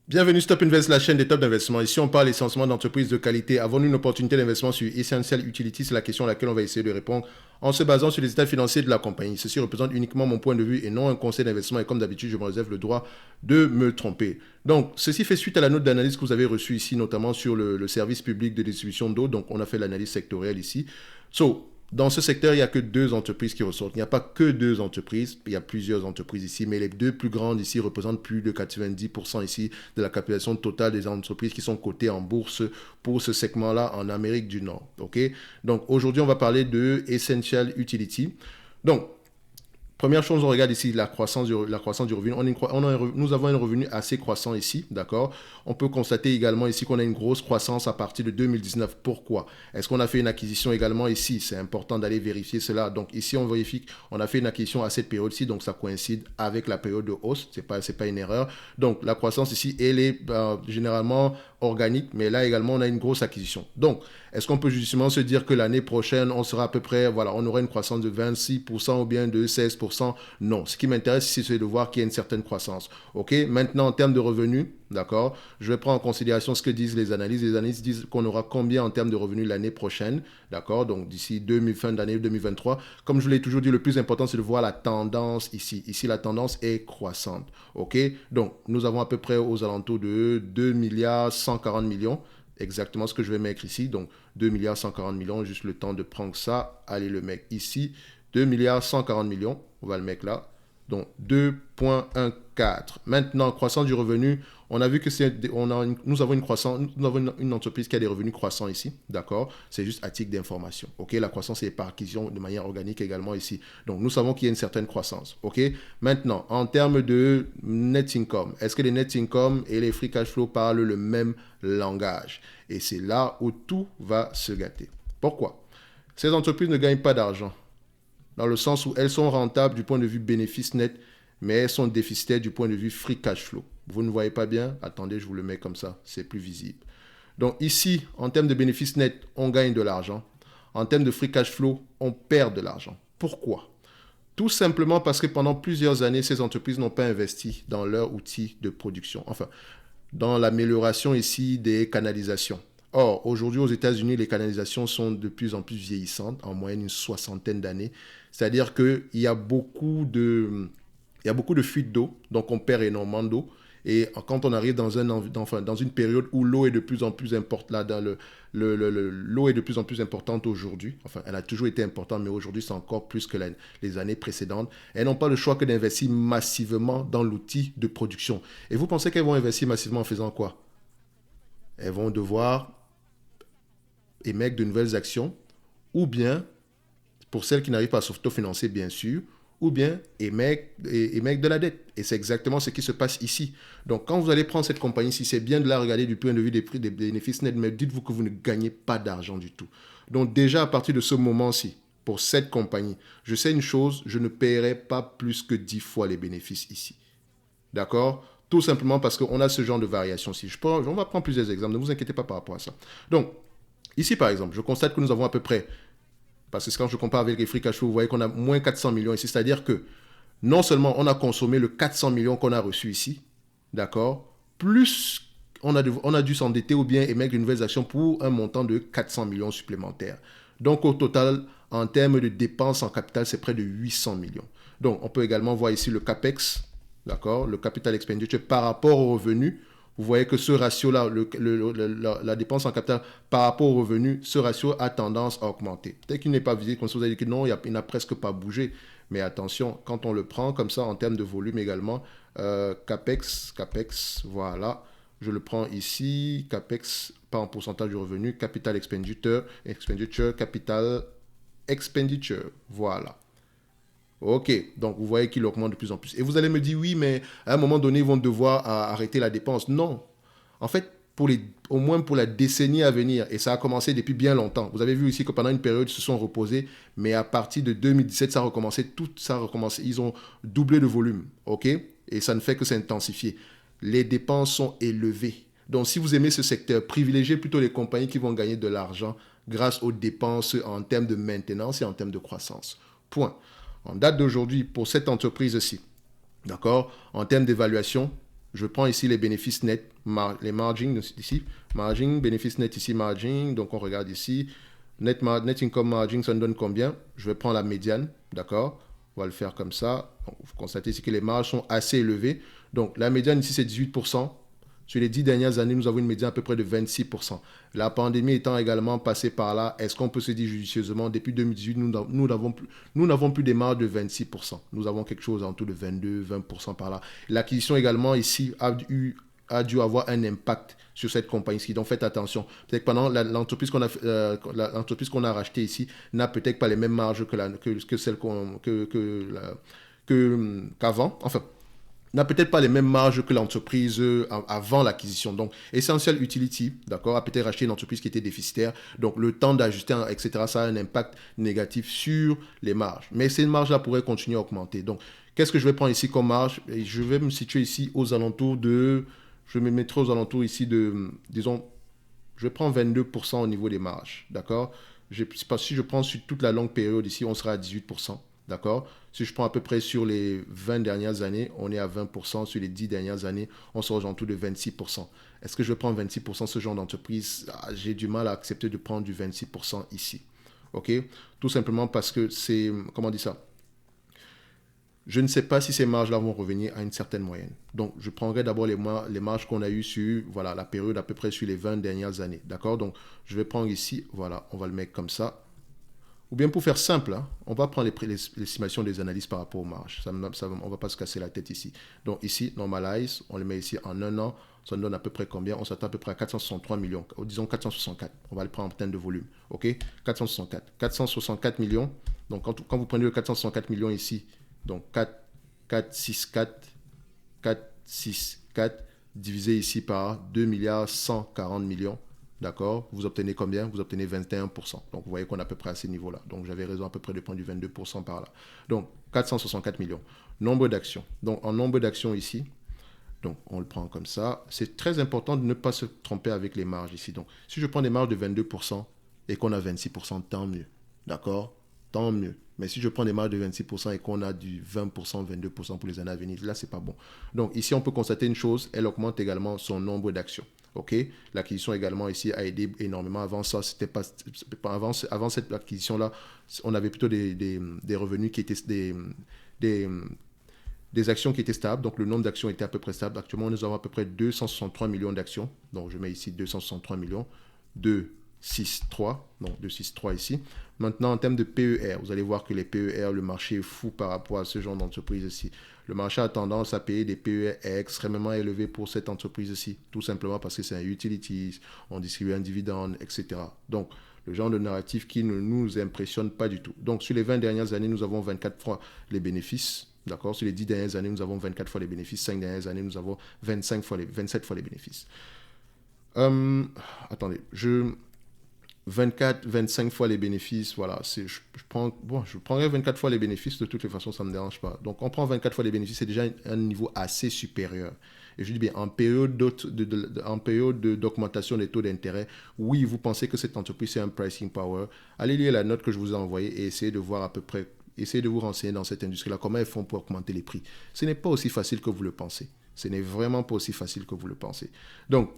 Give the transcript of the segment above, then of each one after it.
Bienvenue Stop Invest, la chaîne des top d'investissement. Ici, on parle essentiellement d'entreprises de qualité. Avons-nous une opportunité d'investissement sur Essential Utility? C'est la question à laquelle on va essayer de répondre en se basant sur les états financiers de la compagnie. Ceci représente uniquement mon point de vue et non un conseil d'investissement. Et comme d'habitude, je me réserve le droit de me tromper. Donc, ceci fait suite à la note d'analyse que vous avez reçue ici, notamment sur le service public de distribution d'eau. Donc, on a fait l'analyse sectorielle ici. Dans ce secteur, il n'y a que deux entreprises qui ressortent. Il n'y a pas que deux entreprises, il y a plusieurs entreprises ici, mais les deux plus grandes ici représentent plus de 90% ici de la capitalisation totale des entreprises qui sont cotées en bourse pour ce segment-là en Amérique du Nord. Okay? Donc aujourd'hui, on va parler de Essential Utility. Donc, première chose, on regarde ici la croissance du revenu. Nous avons un revenu assez croissant ici, d'accord. On peut constater également ici qu'on a une grosse croissance à partir de 2019. Pourquoi? Est-ce qu'on a fait une acquisition également ici? C'est important d'aller vérifier cela. Donc ici, on vérifie qu'on a fait une acquisition à cette période-ci, donc ça coïncide avec la période de hausse. C'est pas une erreur. Donc la croissance ici, elle est généralement organique, mais là également, on a une grosse acquisition. Donc, est-ce qu'on peut justement se dire que l'année prochaine, on sera à peu près, voilà, on aura une croissance de 26% ou bien de 16%? Non. Ce qui m'intéresse ici, c'est de voir qu'il y a une certaine croissance. OK? Maintenant, en termes de revenus, d'accord, je vais prendre en considération ce que disent les analyses. Les analyses disent qu'on aura combien en termes de revenus l'année prochaine, d'accord? Donc, d'ici fin d'année 2023. Comme je l'ai toujours dit, le plus important, c'est de voir la tendance ici. Ici, la tendance est croissante. OK? Donc, nous avons à peu près aux alentours de 2 milliards 140 millions. Exactement ce que je vais mettre ici. Donc, 2 milliards 140 millions, juste le temps de prendre ça. Allez le mettre ici. 2 milliards 140 millions. On va le mettre là. Donc 2,14. Maintenant, croissance du revenu, on a vu que nous avons une croissance, nous avons une entreprise qui a des revenus croissants ici, d'accord? C'est juste à titre d'information, ok? La croissance est par acquisition de manière organique également ici. Donc nous savons qu'il y a une certaine croissance, ok? Maintenant, en termes de net income, est-ce que les net income et les free cash flow parlent le même langage? Et c'est là où tout va se gâter. Pourquoi? Ces entreprises ne gagnent pas d'argent dans le sens où elles sont rentables du point de vue bénéfice net, mais elles sont déficitaires du point de vue free cash flow. Vous ne voyez pas bien? Attendez, je vous le mets comme ça, c'est plus visible. Donc ici, en termes de bénéfice net, on gagne de l'argent. En termes de free cash flow, on perd de l'argent. Pourquoi? Tout simplement parce que pendant plusieurs années, ces entreprises n'ont pas investi dans leurs outils de production. Enfin, dans l'amélioration ici des canalisations. Or, aujourd'hui aux États-Unis, les canalisations sont de plus en plus vieillissantes, en moyenne une soixantaine d'années. C'est-à-dire qu'il y a beaucoup de, il y a beaucoup de fuites d'eau, donc on perd énormément d'eau. Et quand on arrive dans une période où l'eau est de plus en plus importante, là, l'eau est de plus en plus importante aujourd'hui. Enfin, elle a toujours été importante, mais aujourd'hui, c'est encore plus que les années précédentes. Elles n'ont pas le choix que d'investir massivement dans l'outil de production. Et vous pensez qu'elles vont investir massivement en faisant quoi? Elles vont devoir émettre de nouvelles actions, ou bien, pour celles qui n'arrivent pas à s'autofinancer, bien sûr, ou bien émettre de la dette. Et c'est exactement ce qui se passe ici. Donc, quand vous allez prendre cette compagnie-ci, c'est bien de la regarder du point de vue des prix, des bénéfices nets, mais dites-vous que vous ne gagnez pas d'argent du tout. Donc, déjà, à partir de ce moment-ci, pour cette compagnie, je sais une chose, je ne paierai pas plus que 10 fois les bénéfices ici. D'accord? Tout simplement parce qu'on a ce genre de variation-ci. On va prendre plusieurs exemples, ne vous inquiétez pas par rapport à ça. Donc, ici, par exemple, je constate que nous avons à peu près, parce que quand je compare avec les free cash flow, vous voyez qu'on a moins 400 millions ici. C'est-à-dire que non seulement on a consommé le 400 millions qu'on a reçu ici, d'accord, plus on a dû s'endetter ou bien émettre de nouvelles actions pour un montant de 400 millions supplémentaires. Donc au total, en termes de dépenses en capital, c'est près de 800 millions. Donc on peut également voir ici le CAPEX, d'accord, le capital expenditure par rapport aux revenus. Vous voyez que ce ratio-là, la dépense en capital par rapport au revenu, ce ratio a tendance à augmenter. Peut-être qu'il n'est pas visible, comme ça vous avez dit que non, il n'a presque pas bougé. Mais attention, quand on le prend comme ça en termes de volume également, CAPEX, voilà. Je le prends ici, CAPEX, pas en pourcentage du revenu, capital expenditure, capital expenditure, voilà. Ok, donc vous voyez qu'il augmente de plus en plus. Et vous allez me dire, oui, mais à un moment donné, ils vont devoir arrêter la dépense. Non. En fait, au moins pour la décennie à venir, et ça a commencé depuis bien longtemps. Vous avez vu ici que pendant une période, ils se sont reposés, mais à partir de 2017, ça a recommencé, tout ça a recommencé. Ils ont doublé de volume, ok? Et ça ne fait que s'intensifier. Les dépenses sont élevées. Donc, si vous aimez ce secteur, privilégiez plutôt les compagnies qui vont gagner de l'argent grâce aux dépenses en termes de maintenance et en termes de croissance. Point. En date d'aujourd'hui, pour cette entreprise-ci, d'accord, en termes d'évaluation, je prends ici les bénéfices nets, les margins ici, margin, bénéfice net ici, margin, donc on regarde ici, net income margin, ça nous donne combien? Je vais prendre la médiane, d'accord? On va le faire comme ça. Donc, vous constatez ici que les marges sont assez élevées. Donc, la médiane ici, c'est 18%. Sur les 10 dernières années, nous avons une médiane à peu près de 26%. La pandémie étant également passée par là, est-ce qu'on peut se dire judicieusement, depuis 2018, nous n'avons plus des marges de 26%. Nous avons quelque chose en tout de 22, 20% par là. L'acquisition également ici a dû avoir un impact sur cette compagnie. Donc faites attention. Peut-être que pendant l'entreprise qu'on a rachetée ici n'a peut-être pas les mêmes marges que celle qu'avant. Enfin, n'a peut-être pas les mêmes marges que l'entreprise avant l'acquisition. Donc, Essential Utility, d'accord, a peut-être racheté une entreprise qui était déficitaire. Donc, le temps d'ajuster, etc., ça a un impact négatif sur les marges. Mais ces marges-là pourraient continuer à augmenter. Donc, qu'est-ce que je vais prendre ici comme marge? Et je vais me situer ici aux alentours de... Je me mettrai aux alentours ici de, disons, je prends 22% au niveau des marges, d'accord? Si je prends sur toute la longue période ici, on sera à 18%, d'accord? Si je prends à peu près sur les 20 dernières années, on est à 20%. Sur les 10 dernières années, on sera aux alentours de 26%. Est-ce que je prends 26% ce genre d'entreprise? J'ai du mal à accepter de prendre du 26% ici, ok? Tout simplement parce que c'est, comment on dit ça? Je ne sais pas si ces marges-là vont revenir à une certaine moyenne. Donc, je prendrai d'abord les marges qu'on a eues sur voilà, la période à peu près sur les 20 dernières années. D'accord? Donc, je vais prendre ici, voilà, on va le mettre comme ça. Ou bien pour faire simple, hein, on va prendre l'estimation des analyses par rapport aux marges. On ne va pas se casser la tête ici. Donc ici, normalize, on le met ici en un an. Ça nous donne à peu près combien? On s'attend à peu près à 463 millions. Ou disons 464. On va le prendre en termes de volume. OK? 464. 464 millions. Donc quand vous prenez le 464 millions ici, donc 4, 4, 6, 4, 4, 6, 4, divisé ici par 2 milliards 140 millions. D'accord? Vous obtenez combien? Vous obtenez 21%. Donc, vous voyez qu'on est à peu près à ces niveaux-là. Donc, j'avais raison à peu près de prendre du 22% par là. Donc, 464 millions. Nombre d'actions. Donc, en nombre d'actions ici, donc on le prend comme ça. C'est très important de ne pas se tromper avec les marges ici. Donc, si je prends des marges de 22% et qu'on a 26%, tant mieux. D'accord? Tant mieux. Mais si je prends des marges de 26% et qu'on a du 20%, 22% pour les années à venir, là, c'est pas bon. Donc, ici, on peut constater une chose, elle augmente également son nombre d'actions. OK? L'acquisition également ici a aidé énormément. Avant ça, c'était pas avant cette acquisition-là, on avait plutôt des revenus qui étaient des actions qui étaient stables. Donc, le nombre d'actions était à peu près stable. Actuellement, nous avons à peu près 263 millions d'actions. Donc, je mets ici 263 millions. 2, 6, 3. Donc, 2, 6, 3 ici. Maintenant, en termes de PER, vous allez voir que les PER, le marché est fou par rapport à ce genre d'entreprise ici. Le marché a tendance à payer des PER extrêmement élevés pour cette entreprise-ci, tout simplement parce que c'est un utilities, on distribue un dividende, etc. Donc, le genre de narratif qui ne nous impressionne pas du tout. Donc, sur les 20 dernières années, nous avons 24 fois les bénéfices. D'accord? Sur les 10 dernières années, nous avons 24 fois les bénéfices. 5 dernières années, nous avons 27 fois les bénéfices. Attendez, 24, 25 fois les bénéfices, voilà, je prendrais 24 fois les bénéfices, de toutes les façons, ça ne me dérange pas. Donc, on prend 24 fois les bénéfices, c'est déjà un niveau assez supérieur. Et je dis bien, en période d'augmentation des taux d'intérêt, oui, vous pensez que cette entreprise, c'est un pricing power, allez lire la note que je vous ai envoyée et essayez de voir à peu près, essayez de vous renseigner dans cette industrie-là, comment elles font pour augmenter les prix. Ce n'est pas aussi facile que vous le pensez. Ce n'est vraiment pas aussi facile que vous le pensez. Donc,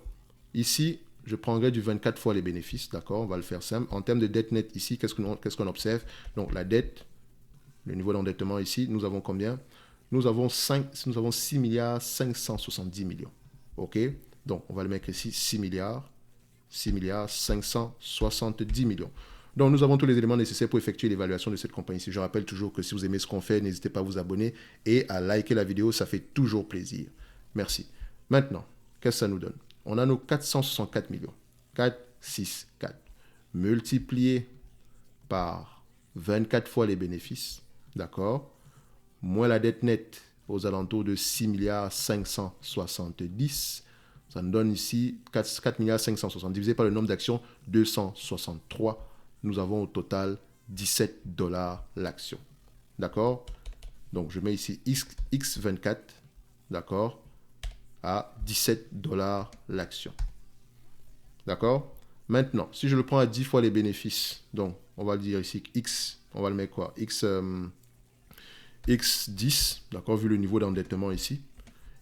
ici, je prendrai du 24 fois les bénéfices, d'accord? On va le faire simple. En termes de dette nette ici, qu'est-ce qu'on observe? Donc la dette, le niveau d'endettement ici, nous avons combien? Nous avons 6 milliards 570 millions. OK? Donc on va le mettre ici, 6 milliards 570 millions. Donc nous avons tous les éléments nécessaires pour effectuer l'évaluation de cette compagnie ici. Je rappelle toujours que si vous aimez ce qu'on fait, n'hésitez pas à vous abonner et à liker la vidéo, ça fait toujours plaisir. Merci. Maintenant, qu'est-ce que ça nous donne? On a nos 464 millions. 4, 6, 4. Multiplié par 24 fois les bénéfices. D'accord? Moins la dette nette aux alentours de 6 milliards 570. Ça nous donne ici 4 milliards 560. Divisé par le nombre d'actions, 263. Nous avons au total 17 $ l'action. D'accord? Donc, je mets ici X24. D'accord? À 17 $ l'action. D'accord? Maintenant, si je le prends à 10 fois les bénéfices, donc on va le dire ici X, on va le mettre quoi? X10, d'accord, vu le niveau d'endettement ici.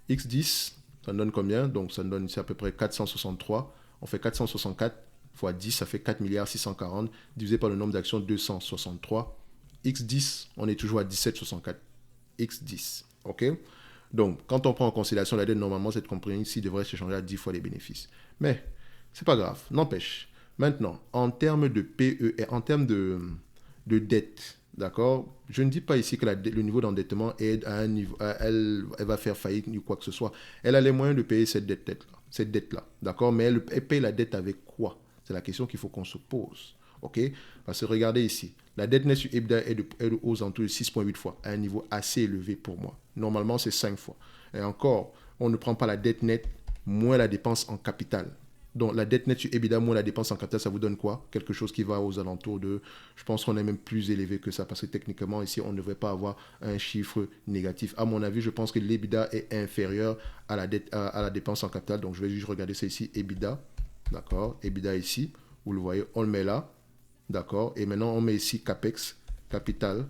X10, Ça donne combien? Donc, ça donne ici à peu près 463. On fait 464 fois 10, ça fait 4 milliards 640, divisé par le nombre d'actions, 263. X10, on est toujours à 17,64. X10, ok? Donc, quand on prend en considération la dette, normalement, cette compagnie-ci devrait s'échanger à 10 fois les bénéfices. Mais, c'est pas grave, n'empêche. Maintenant, en termes de PE et en termes de dette, d'accord, je ne dis pas ici que le niveau d'endettement est à un niveau, elle va faire faillite ni quoi que ce soit. Elle a les moyens de payer cette dette-là, d'accord, mais elle paye la dette avec quoi? C'est la question qu'il faut qu'on se pose, ok? Parce que regardez ici, la dette nette sur EBITDA est aux alentours de 6,8 fois, à un niveau assez élevé pour moi. Normalement, c'est 5 fois. Et encore, on ne prend pas la dette nette moins la dépense en capital. Donc, la dette nette sur EBITDA moins la dépense en capital, ça vous donne quoi? Quelque chose qui va aux alentours de... Je pense qu'on est même plus élevé que ça, parce que techniquement, ici, on ne devrait pas avoir un chiffre négatif. À mon avis, je pense que l'EBITDA est inférieur à la dépense en capital. Donc, je vais juste regarder ça ici, EBITDA. D'accord? EBITDA ici, vous le voyez, on le met là. D'accord? Et maintenant, on met ici CAPEX, Capital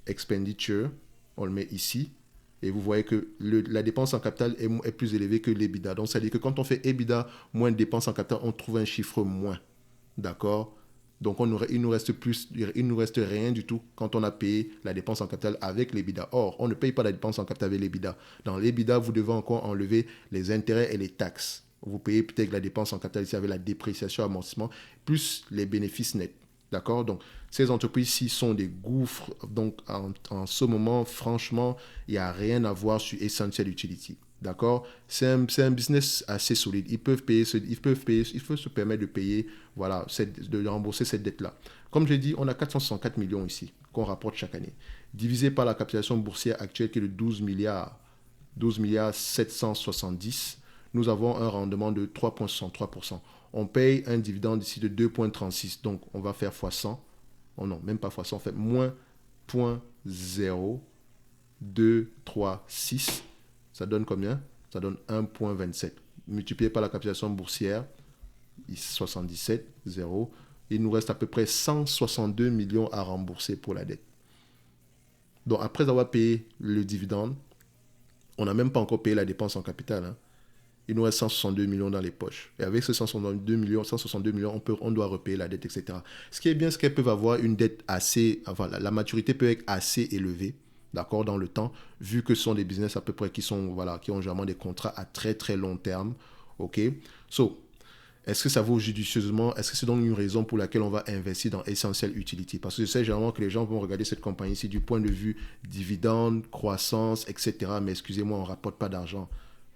Expenditure. On le met ici. Et vous voyez que la dépense en capital est plus élevée que l'EBITDA. Donc, ça veut dire que quand on fait EBITDA moins de dépenses en capital, on trouve un chiffre moins. D'accord? Donc, il nous reste rien du tout quand on a payé la dépense en capital avec l'EBITDA. Or, on ne paye pas la dépense en capital avec l'EBITDA. Dans l'EBITDA, vous devez encore enlever les intérêts et les taxes. Vous payez peut-être la dépense en capital ici avec la dépréciation, amortissement, plus les bénéfices nets. D'accord? Donc, ces entreprises-ci sont des gouffres. Donc, en ce moment, franchement, il n'y a rien à voir sur Essential Utility. D'accord? C'est un business assez solide. Ils peuvent se permettre de payer, voilà, de rembourser cette dette-là. Comme je l'ai dit, on a 464 millions ici qu'on rapporte chaque année. Divisé par la capitalisation boursière actuelle qui est de 12 milliards 770, nous avons un rendement de 3,63%. On paye un dividende ici de 2,36. Donc, on va faire fois 100. Oh non, même pas fois 100. On fait moins 0,0236. Ça donne combien? Ça donne 1,27. Multiplié par la capitalisation boursière, 77, 0. Il nous reste à peu près 162 millions à rembourser pour la dette. Donc, après avoir payé le dividende, on n'a même pas encore payé la dépense en capital, hein. Il nous reste 162 millions dans les poches. Et avec ces 162 millions, on doit repayer la dette, etc. Ce qui est bien, c'est qu'elles peuvent avoir une dette assez... Enfin, la maturité peut être assez élevée, d'accord, dans le temps, vu que ce sont des business à peu près qui ont généralement des contrats à très, très long terme. OK? So, est-ce que ça vaut judicieusement? Est-ce que c'est donc une raison pour laquelle on va investir dans Essential Utility? Parce que je sais généralement que les gens vont regarder cette compagnie ici du point de vue dividende, croissance, etc. Mais excusez-moi, on ne rapporte pas d'argent.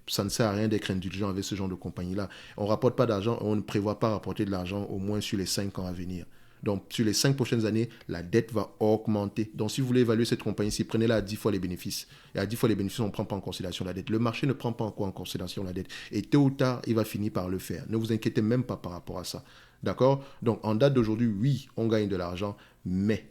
Ça ne sert à rien d'être indulgent avec ce genre de compagnie-là. On ne rapporte pas d'argent, on ne prévoit pas rapporter de l'argent au moins sur les 5 ans à venir. Donc, sur les 5 prochaines années, la dette va augmenter. Donc, si vous voulez évaluer cette compagnie-ci, prenez-la à 10 fois les bénéfices. Et à 10 fois les bénéfices, on ne prend pas en considération la dette. Le marché ne prend pas encore en considération la dette. Et tôt ou tard, il va finir par le faire. Ne vous inquiétez même pas par rapport à ça. D'accord? Donc, en date d'aujourd'hui, oui, on gagne de l'argent, mais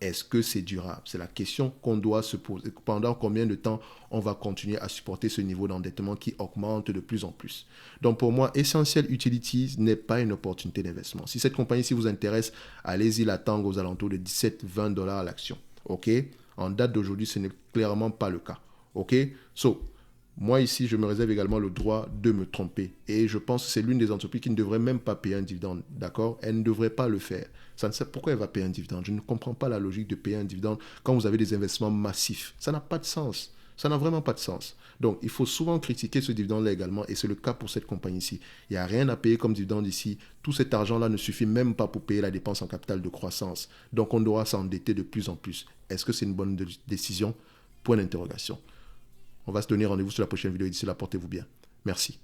est-ce que c'est durable? C'est la question qu'on doit se poser. Pendant combien de temps on va continuer à supporter ce niveau d'endettement qui augmente de plus en plus? Donc pour moi, Essential Utilities n'est pas une opportunité d'investissement. Si cette compagnie-ci vous intéresse, allez-y l'attendre aux alentours de 17-20 $ à l'action. OK? En date d'aujourd'hui, ce n'est clairement pas le cas. OK? So, moi ici, je me réserve également le droit de me tromper. Et je pense que c'est l'une des entreprises qui ne devrait même pas payer un dividende. D'accord? Elle ne devrait pas le faire. Ça ne sait pourquoi elle va payer un dividende. Je ne comprends pas la logique de payer un dividende quand vous avez des investissements massifs. Ça n'a pas de sens. Ça n'a vraiment pas de sens. Donc, il faut souvent critiquer ce dividende-là également. Et c'est le cas pour cette compagnie-ci. Il n'y a rien à payer comme dividende ici. Tout cet argent-là ne suffit même pas pour payer la dépense en capital de croissance. Donc, on doit s'endetter de plus en plus. Est-ce que c'est une bonne décision? Point d'interrogation. On va se donner rendez-vous sur la prochaine vidéo. D'ici là, portez-vous bien. Merci.